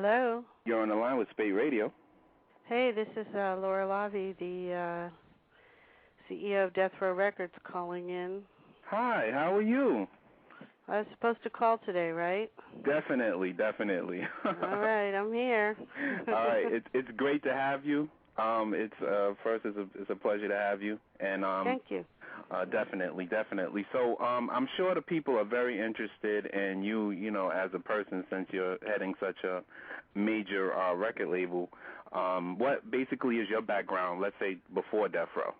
Hello. You're on the line with Spate Radio. Hey, this is Lara Lavi, the CEO of Death Row Records, calling in. Hi, how are you? I was supposed to call today, right? Definitely. All right, I'm here. All right, it's great to have you. It's a pleasure to have you, and Thank you. Definitely. So I'm sure the people are very interested in you, as a person, since you're heading such a major record label. What basically is your background, let's say, before Death Row?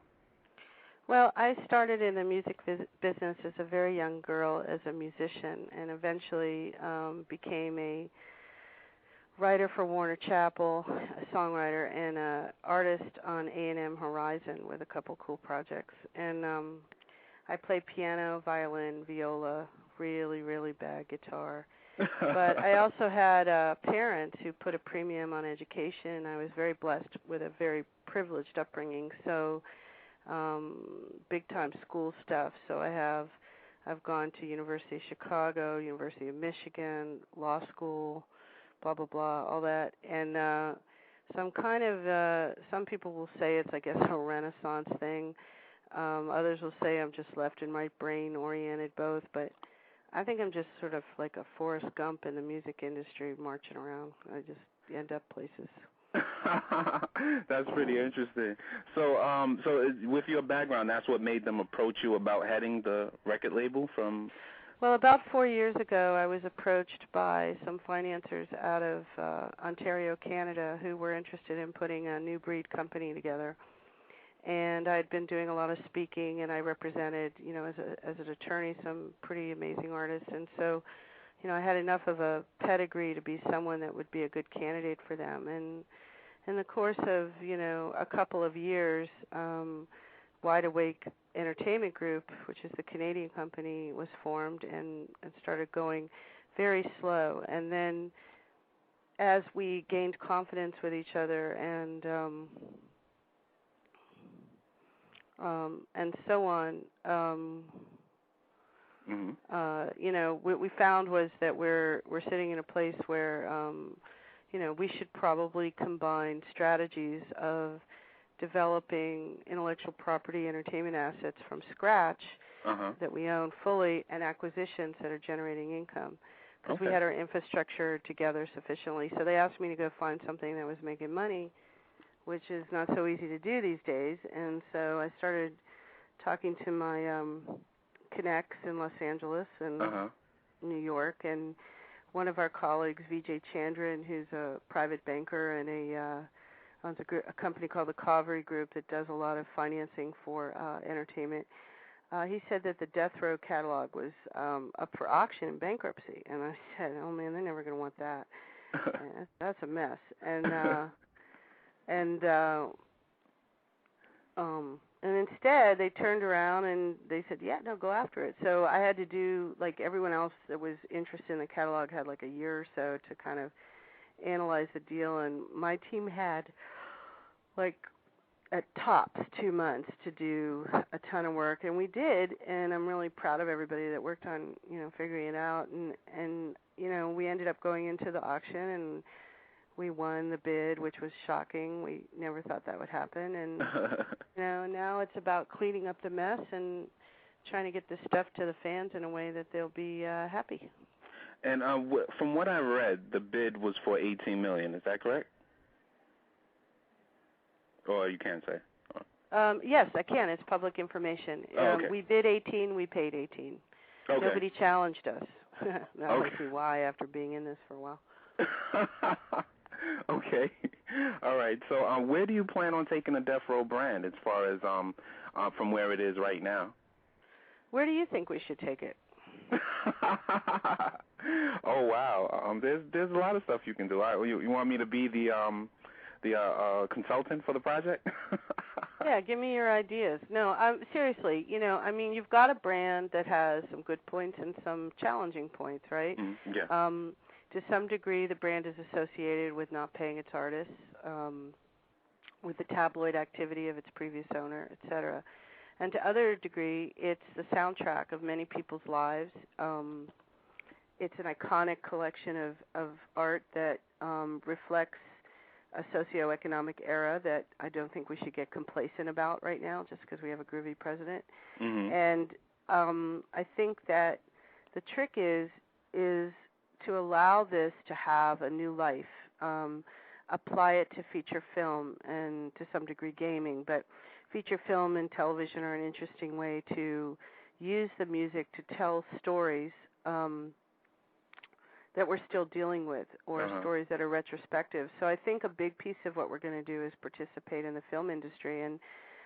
Well, I started in the music business as a very young girl as a musician, and eventually became a writer for Warner Chappell, a songwriter, and an artist on A&M Horizon with a couple cool projects. And I play piano, violin, viola, really, really bad guitar. But I also had parents who put a premium on education. I was very blessed with a very privileged upbringing, so big-time school stuff. So I've gone to University of Chicago, University of Michigan, law school, blah, blah, blah, all that. And so I'm kind of, some people will say it's, I guess, a Renaissance thing. Others will say I'm just left and right brain oriented, both. But I think I'm just sort of like a Forrest Gump in the music industry marching around. I just end up places. That's pretty interesting. So with your background, that's what made them approach you about heading the record label from... Well, about 4 years ago, I was approached by some financiers out of Ontario, Canada, who were interested in putting a new breed company together. And I'd been doing a lot of speaking, and I represented, as an attorney, some pretty amazing artists. And so, I had enough of a pedigree to be someone that would be a good candidate for them. And in the course of, a couple of years, Wide Awake Entertainment Group, which is the Canadian company, was formed and started going very slow. And then as we gained confidence with each other and so on, what we found was that we're sitting in a place where, we should probably combine strategies of developing intellectual property entertainment assets from scratch that we own fully, and acquisitions that are generating income, because we had our infrastructure together sufficiently. So they asked me to go find something that was making money, which is not so easy to do these days. And so I started talking to my connects in Los Angeles and New York, and one of our colleagues, Vijay Chandran, who's a private banker and owns a company called the Covery Group that does a lot of financing for entertainment. He said that the Death Row catalog was up for auction in bankruptcy, and I said, "Oh man, they're never going to want that. That's a mess." And instead, they turned around and they said, "Yeah, no, go after it." So I had to do, like everyone else that was interested in the catalog, had like a year or so to kind of analyze the deal, and my team had like at tops 2 months to do a ton of work, and we did, and I'm really proud of everybody that worked on figuring it out, and we ended up going into the auction, and we won the bid, which was shocking. We never thought that would happen, and now it's about cleaning up the mess and trying to get this stuff to the fans in a way that they'll be happy. And from what I read, the bid was for $18 million. Is that correct? Or you can't say? Yes, I can. It's public information. We bid 18. We paid 18. Okay. Nobody challenged us. That might be why, after being in this for a while. Okay. All right. So where do you plan on taking the Death Row brand as far as from where it is right now? Where do you think we should take it? Oh wow! There's a lot of stuff you can do. You want me to be the consultant for the project? Yeah, give me your ideas. No, seriously. You've got a brand that has some good points and some challenging points, right? Yeah. To some degree, the brand is associated with not paying its artists, with the tabloid activity of its previous owner, et cetera. And to other degree, it's the soundtrack of many people's lives. it's an iconic collection of art that reflects a socioeconomic era that I don't think we should get complacent about right now, just because we have a groovy president. Mm-hmm. And I think that the trick is to allow this to have a new life, apply it to feature film and to some degree gaming, but feature film and television are an interesting way to use the music to tell stories that we're still dealing with, or stories that are retrospective. So I think a big piece of what we're going to do is participate in the film industry. And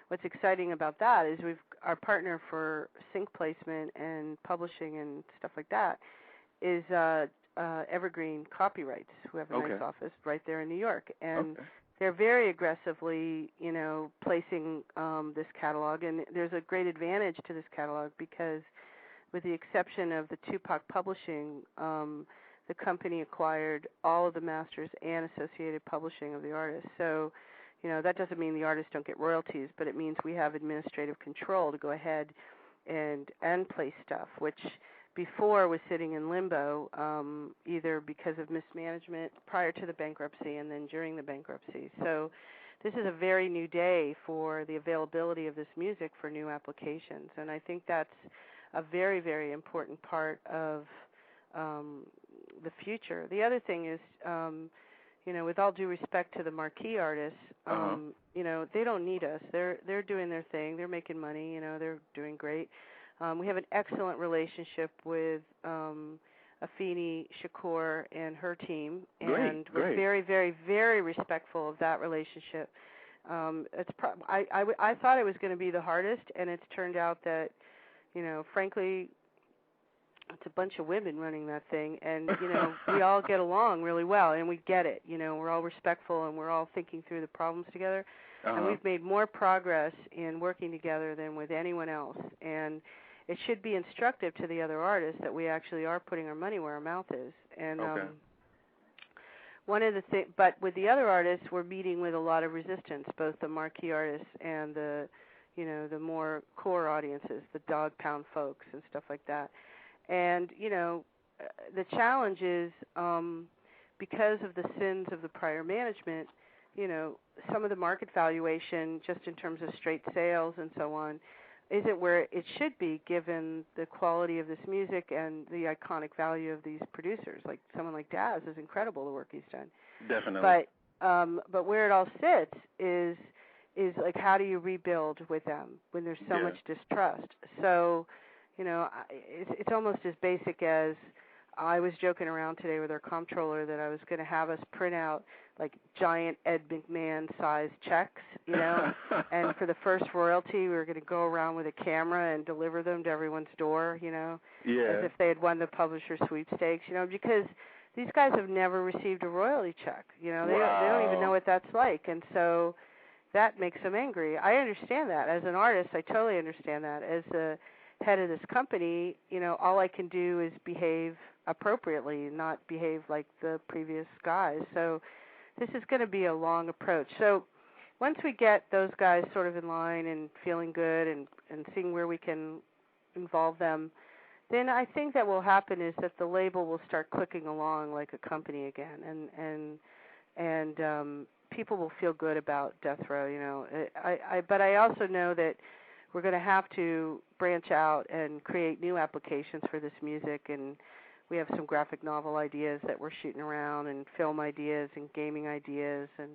what's exciting about that is our partner for sync placement and publishing and stuff like that is Evergreen Copyrights, who have a nice office right there in New York. And they're very aggressively, placing this catalog. And there's a great advantage to this catalog because with the exception of the Tupac Publishing, the company acquired all of the masters and associated publishing of the artist. So, that doesn't mean the artists don't get royalties, but it means we have administrative control to go ahead and play stuff, which before was sitting in limbo, either because of mismanagement prior to the bankruptcy and then during the bankruptcy. So this is a very new day for the availability of this music for new applications, and I think that's a very, very important part of the future. The other thing is, with all due respect to the marquee artists, they don't need us. They're doing their thing. They're making money. They're doing great. We have an excellent relationship with Afeni Shakur and her team, and we're very, very, very respectful of that relationship. I thought it was going to be the hardest, and it's turned out that, frankly, it's a bunch of women running that thing, and we all get along really well, and we get it. We're all respectful, and we're all thinking through the problems together, and we've made more progress in working together than with anyone else. And it should be instructive to the other artists that we actually are putting our money where our mouth is. And one of the things, but with the other artists, we're meeting with a lot of resistance, both the marquee artists and the more core audiences, the dog pound folks and stuff like that. And, the challenge is because of the sins of the prior management, some of the market valuation, just in terms of straight sales and so on, isn't where it should be given the quality of this music and the iconic value of these producers. Like someone like Daz is incredible, the work he's done. Definitely. But where it all sits is like, how do you rebuild with them when there's so much distrust? So, it's almost as basic as I was joking around today with our comptroller that I was going to have us print out like giant Ed McMahon-sized checks, and for the first royalty we were going to go around with a camera and deliver them to everyone's door, as if they had won the publisher sweepstakes, because these guys have never received a royalty check. They don't even know what that's like, and so that makes them angry. I understand that. As an artist, I totally understand that. As the head of this company, all I can do is behave appropriately, not behave like the previous guys. So this is going to be a long approach. So once we get those guys sort of in line and feeling good and seeing where we can involve them, then I think that will happen is that the label will start clicking along like a company again, and people will feel good about Death Row. But I also know that we're going to have to branch out and create new applications for this music, and we have some graphic novel ideas that we're shooting around, and film ideas and gaming ideas, and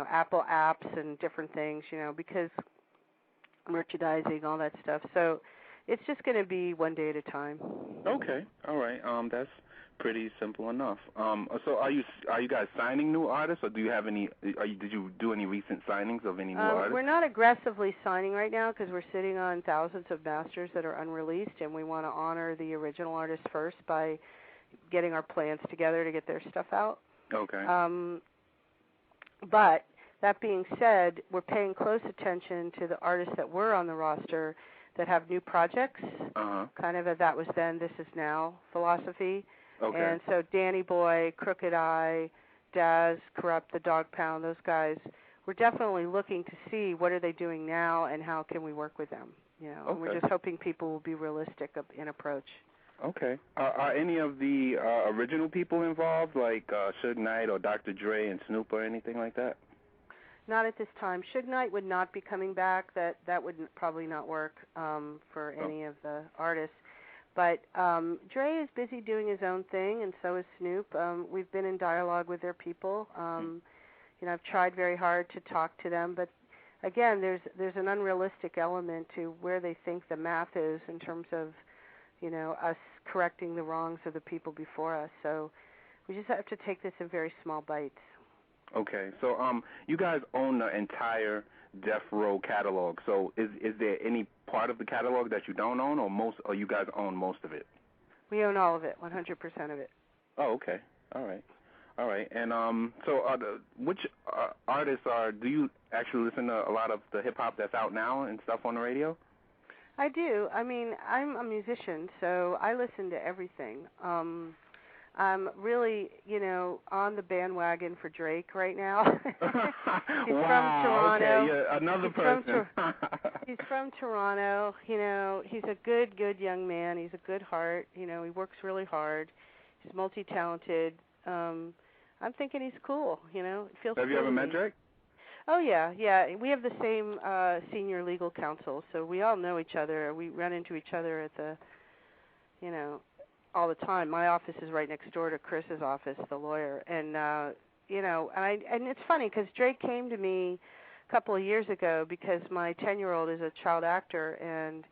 Apple apps and different things, because merchandising, all that stuff. So it's just going to be one day at a time. Okay, all right. That's pretty simple enough. So are you guys signing new artists, or do you have any? Did you do any recent signings of any new artists? We're not aggressively signing right now because we're sitting on thousands of masters that are unreleased, and we want to honor the original artists first by getting our plans together to get their stuff out. Okay. But that being said, we're paying close attention to the artists that were on the roster that have new projects, kind of a that was then, this is now philosophy. Okay. And so Danny Boy, Crooked Eye, Daz, Corrupt, the Dog Pound, those guys, we're definitely looking to see what are they doing now and how can we work with them. And we're just hoping people will be realistic in approach. Okay. Are any of the original people involved, like Suge Knight or Dr. Dre and Snoop or anything like that? Not at this time. Suge Knight would not be coming back. That would probably not work for any of the artists. But Dre is busy doing his own thing, and so is Snoop. We've been in dialogue with their people. I've tried very hard to talk to them, but again, there's an unrealistic element to where they think the math is in terms of, us correcting the wrongs of the people before us. So we just have to take this in very small bites. Okay, so you guys own the entire Death Row catalog. So is there any part of the catalog that you don't own, or you guys own most of it? We own all of it, 100% of it. Oh, okay. All right. And so which artists do you actually listen to a lot of the hip hop that's out now and stuff on the radio? I do. I mean, I'm a musician, so I listen to everything. I'm really, on the bandwagon for Drake right now. He's from Toronto. Okay, yeah, another person. He's from Toronto. He's a good young man. He's a good heart. He works really hard. He's multi-talented. I'm thinking he's cool. It feels. Have you ever met Drake? Oh yeah. We have the same senior legal counsel, so we all know each other. We run into each other at the, all the time. My office is right next door to Chris's office, the lawyer, and and it's funny because Drake came to me a couple of years ago because my 10-year-old is a child actor, and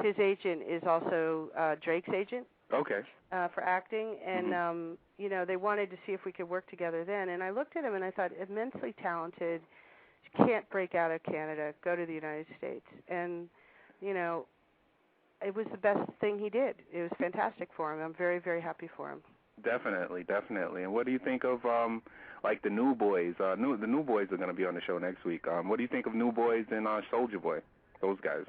his agent is also Drake's agent. Okay. For acting, and they wanted to see if we could work together then. And I looked at him and I thought, immensely talented, can't break out of Canada, go to the United States, and it was the best thing he did. It was fantastic for him. I'm very, very happy for him. Definitely. And what do you think of like the New Boys? The New Boys are going to be on the show next week. What do you think of New Boys and Soulja Boy? Those guys.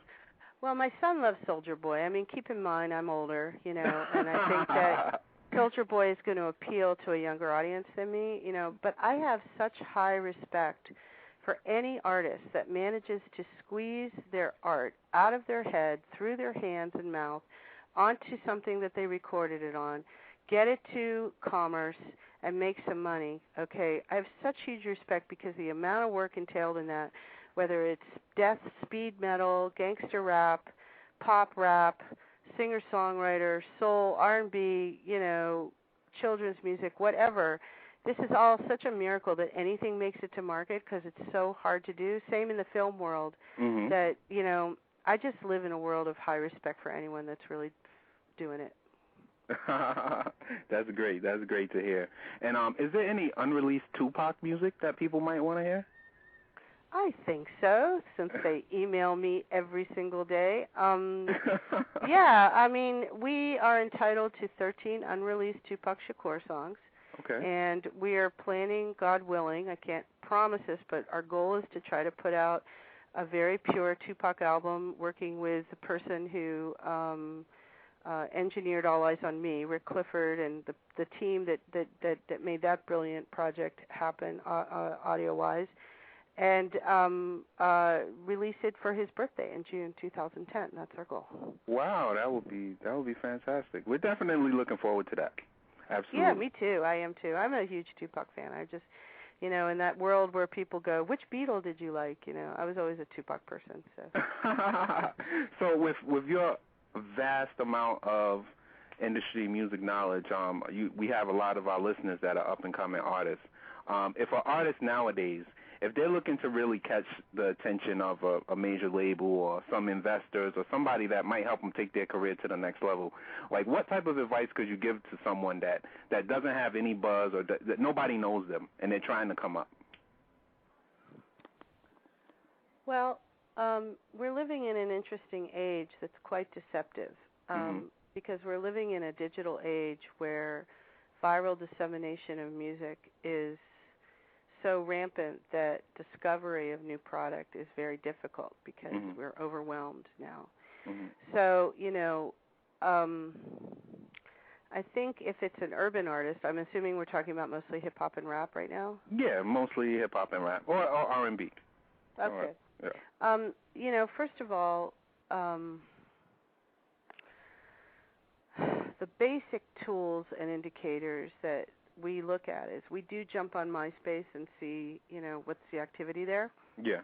Well, my son loves Soulja Boy. I mean, keep in mind I'm older, and I think that Soulja Boy is going to appeal to a younger audience than me, but I have such high respect for any artist that manages to squeeze their art out of their head, through their hands and mouth, onto something that they recorded it on, get it to commerce, and make some money, okay? I have such huge respect because the amount of work entailed in that, whether it's death, speed metal, gangster rap, pop rap, singer-songwriter, soul, R&B, children's music, whatever. This is all such a miracle that anything makes it to market because it's so hard to do. Same in the film world, that, I just live in a world of high respect for anyone that's really doing it. That's great. That's great to hear. And is there any unreleased Tupac music that people might want to hear? I think so, since they email me every single day. Yeah, I mean, we are entitled to 13 unreleased Tupac Shakur songs. Okay. And we are planning, God willing, I can't promise this, but our goal is to try to put out a very pure Tupac album working with the person who engineered All Eyes on Me, Rick Clifford, and the team that made that brilliant project happen audio-wise, and release it for his birthday in June 2010. That's our goal. Wow, that would be fantastic. We're definitely looking forward to that. Absolutely. Yeah, me too. I am too. I'm a huge Tupac fan. I just, in that world where people go, which Beatle did you like? I was always a Tupac person. So, so with your vast amount of industry music knowledge, we have a lot of our listeners that are up and coming artists. If an artist nowadays, if they're looking to really catch the attention of a major label or some investors or somebody that might help them take their career to the next level, like what type of advice could you give to someone that doesn't have any buzz or that nobody knows them and they're trying to come up? Well, we're living in an interesting age that's quite deceptive because we're living in a digital age where viral dissemination of music is so rampant that discovery of new product is very difficult because we're overwhelmed now. So, I think if it's an urban artist, I'm assuming we're talking about mostly hip-hop and rap right now? Yeah, mostly hip-hop and rap, or R&B. Okay. Yeah. First of all, the basic tools and indicators that we look at is we do jump on MySpace and see, what's the activity there. Yeah.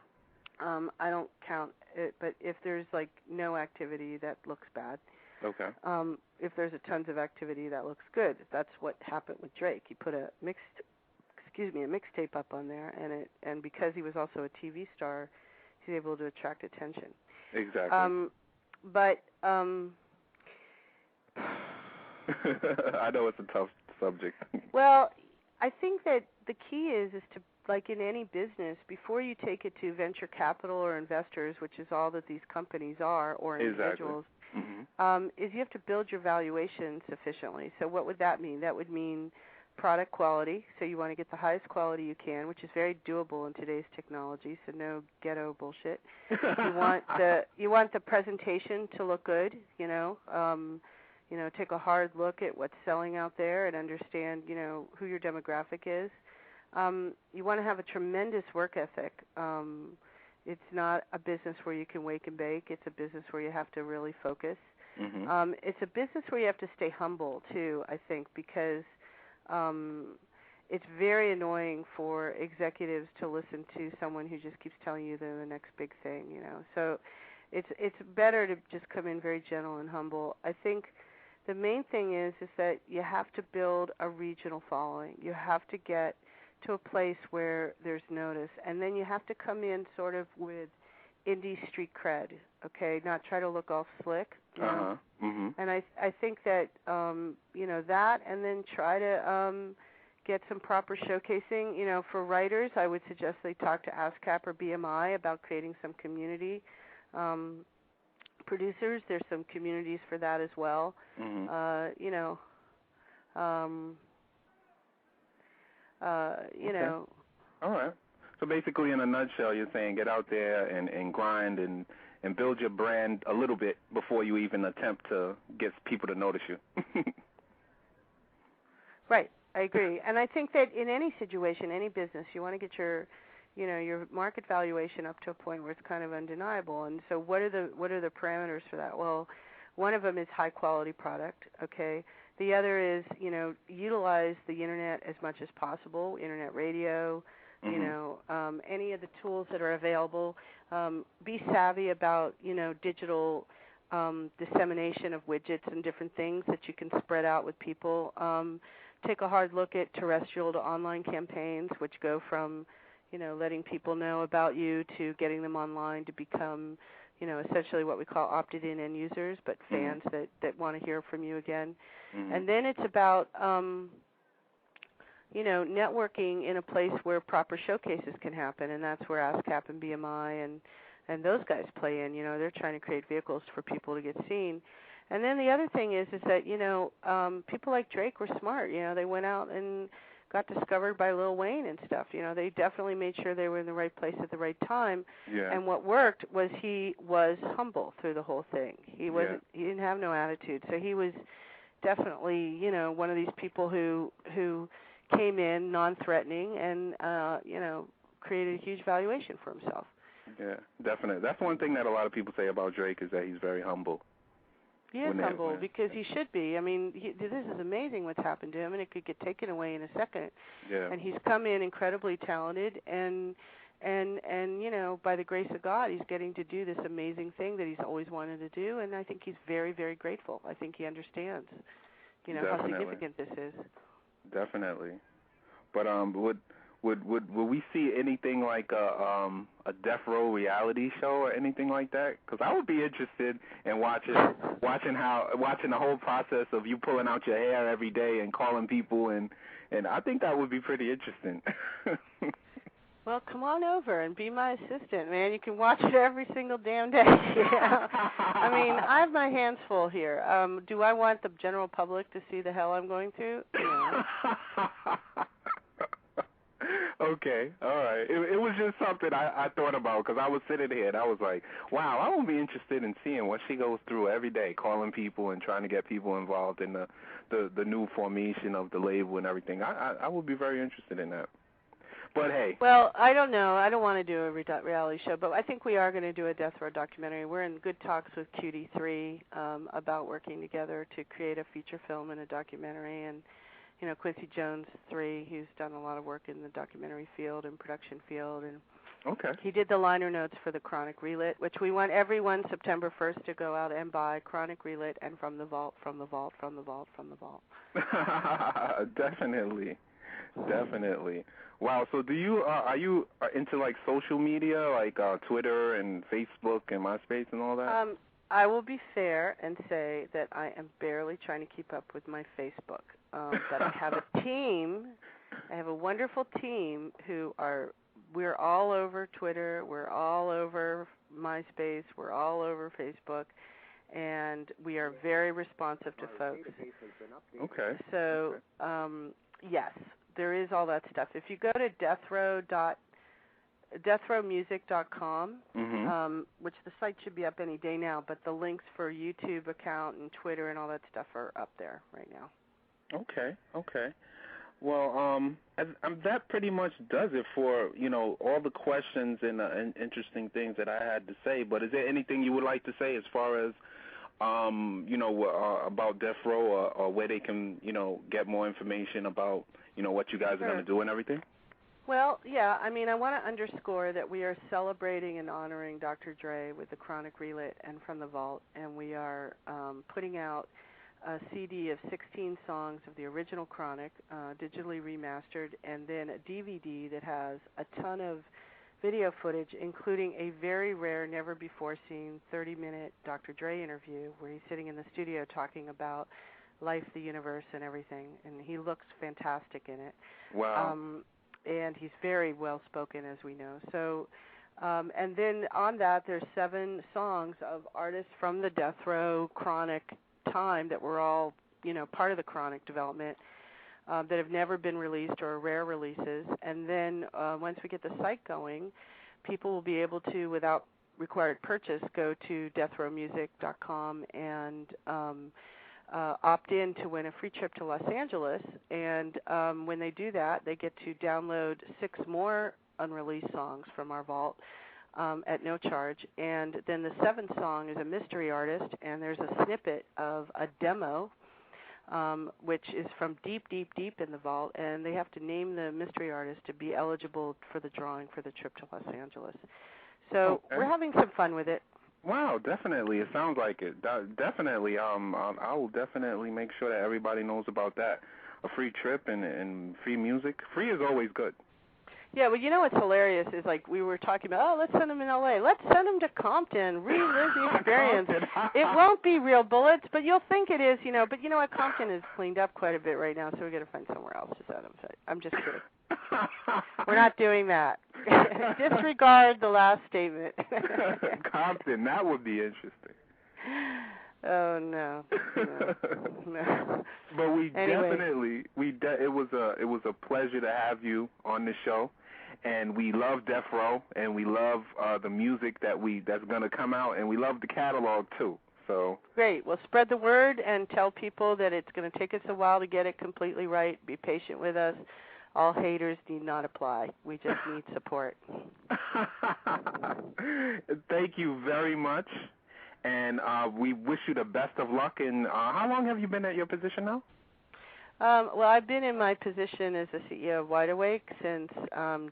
I don't count it, but if there's like no activity, that looks bad. Okay. If there's a tons of activity, that looks good. That's what happened with Drake. He put a mixtape up on there, and because he was also a TV star, he's able to attract attention. Exactly. But I know it's a tough subject. Well, I think that the key is to, like in any business, before you take it to venture capital or investors, which is all that these companies are, or individuals, is you have to build your valuation sufficiently. So what would that mean? That would mean product quality. So you want to get the highest quality you can, which is very doable in today's technology. So no ghetto bullshit. You want the presentation to look good. Take a hard look at what's selling out there and understand, who your demographic is. You want to have a tremendous work ethic. It's not a business where you can wake and bake. It's a business where you have to really focus. It's a business where you have to stay humble, too, I think, because it's very annoying for executives to listen to someone who just keeps telling you they're the next big thing, So it's better to just come in very gentle and humble. I think the main thing is that you have to build a regional following. You have to get to a place where there's notice, and then you have to come in sort of with indie street cred, okay? Not try to look all slick. And I think that that, and then try to get some proper showcasing. For writers, I would suggest they talk to ASCAP or BMI about creating some community. Producers, there's some communities for that as well. All right. So basically, in a nutshell, you're saying get out there and grind and build your brand a little bit before you even attempt to get people to notice you. Right. I agree. And I think that in any situation, any business, you want to get your market valuation up to a point where it's kind of undeniable. And so what are the parameters for that? Well, one of them is high quality product, okay? The other is, utilize the internet as much as possible, internet radio, any of the tools that are available. Be savvy about, digital dissemination of widgets and different things that you can spread out with people. Take a hard look at terrestrial to online campaigns, which go from, letting people know about you to getting them online to become, essentially what we call opted-in end users, but fans that want to hear from you again. And then it's about, networking in a place where proper showcases can happen, and that's where ASCAP and BMI and those guys play in. They're trying to create vehicles for people to get seen. And then the other thing is that, people like Drake were smart. They went out and got discovered by Lil Wayne and stuff. They definitely made sure they were in the right place at the right time. Yeah. And what worked was he was humble through the whole thing. He didn't have no attitude. So he was definitely, one of these people who came in non-threatening and, created a huge valuation for himself. Yeah, definitely. That's one thing that a lot of people say about Drake is that he's very humble. He is humble because he should be. I mean, this is amazing what's happened to him, and it could get taken away in a second. Yeah. And he's come in incredibly talented, and by the grace of God, he's getting to do this amazing thing that he's always wanted to do, and I think he's very, very grateful. I think he understands, how significant this is. Definitely. But would we see anything like a death row reality show or anything like that? Because I would be interested in watching the whole process of you pulling out your hair every day and calling people, and I think that would be pretty interesting. Well, come on over and be my assistant, man. You can watch it every single damn day. I mean, I have my hands full here. Do I want the general public to see the hell I'm going through? No. Okay, all right. It was just something I thought about because I was sitting here and I was like, wow, I would be interested in seeing what she goes through every day, calling people and trying to get people involved in the new formation of the label and everything. I would be very interested in that. But hey. Well, I don't know. I don't want to do a reality show, but I think we are going to do a Death Row documentary. We're in good talks with QD3 about working together to create a feature film and a documentary. And, you know, Quincy Jones 3, who's done a lot of work in the documentary field and production field. And okay. He did the liner notes for the Chronic Relit, which we want everyone September 1st to go out and buy Chronic Relit and From the Vault, From the Vault, From the Vault, From the Vault. Definitely. Definitely. Wow. So, are you into like social media, like Twitter and Facebook and MySpace and all that? I will be fair and say that I am barely trying to keep up with my Facebook. But I have a team. I have a wonderful team we're all over Twitter. We're all over MySpace. We're all over Facebook. And we are very responsive to folks. Okay. So, yes. There is all that stuff. If you go to deathrowmusic.com, which the site should be up any day now, but the links for YouTube account and Twitter and all that stuff are up there right now. Okay. Well, that pretty much does it for, you know, all the questions and interesting things that I had to say. But is there anything you would like to say as far as, you know, about Death Row or where they can, you know, get more information about, you know, what you guys are going to do and everything? Well, yeah, I mean, I want to underscore that we are celebrating and honoring Dr. Dre with the Chronic Relit and From the Vault, and we are putting out a CD of 16 songs of the original Chronic, digitally remastered, and then a DVD that has a ton of video footage, including a very rare, never-before-seen 30-minute Dr. Dre interview where he's sitting in the studio talking about life, the universe, and everything, and he looks fantastic in it. Wow. And he's very well-spoken, as we know. So, and then on that, there's 7 songs of artists from the Death Row Chronic time that were all, you know, part of the Chronic development that have never been released or are rare releases. And then once we get the site going, people will be able to, without required purchase, go to deathrowmusic.com and opt in to win a free trip to Los Angeles. And when they do that, they get to download 6 more unreleased songs from our vault at no charge. And then the 7th song is a mystery artist, and there's a snippet of a demo, which is from deep, deep, deep in the vault, and they have to name the mystery artist to be eligible for the drawing for the trip to Los Angeles. So we're having some fun with it. Wow, definitely. It sounds like it. Definitely. I will definitely make sure that everybody knows about that. A free trip and free music. Free is always good. Yeah, well, you know what's hilarious is, like, we were talking about, let's send them in L.A. Let's send them to Compton, relive the experience. It won't be real bullets, but you'll think it is, you know. But you know what? Compton is cleaned up quite a bit right now, so we're going to find somewhere else to send them. So I'm just kidding. We're not doing that. Disregard the last statement. Compton, that would be interesting. Oh no. But we definitely it was a pleasure to have you on the show, and we love Death Row, and we love the music that's gonna come out, and we love the catalog too. So great. Well, spread the word and tell people that it's going to take us a while to get it completely right. Be patient with us. All haters need not apply. We just need support. Thank you very much. And we wish you the best of luck. And how long have you been at your position now? Well, I've been in my position as the CEO of Wide Awake since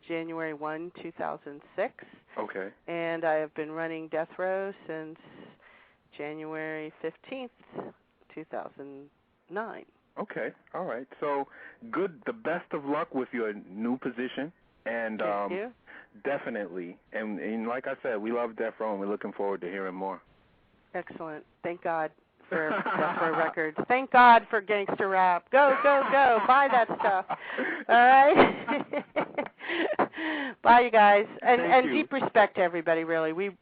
January 1, 2006. Okay. And I have been running Death Row since January 15th, 2009. Okay. All right. So good. The best of luck with your new position. And thank you. Definitely. And like I said, we love Death Row, and we're looking forward to hearing more. Excellent. Thank God for Death Row Records. Thank God for gangster rap. Go, go, go. Buy that stuff. All right? Bye, you guys. And deep respect to everybody, really. We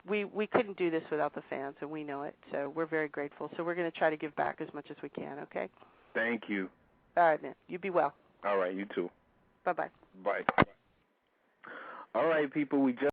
couldn't do this without the fans, and we know it. So we're very grateful. So we're going to try to give back as much as we can, okay? Thank you. All right, man. You be well. All right, you too. Bye-bye. Bye. All right, people, we just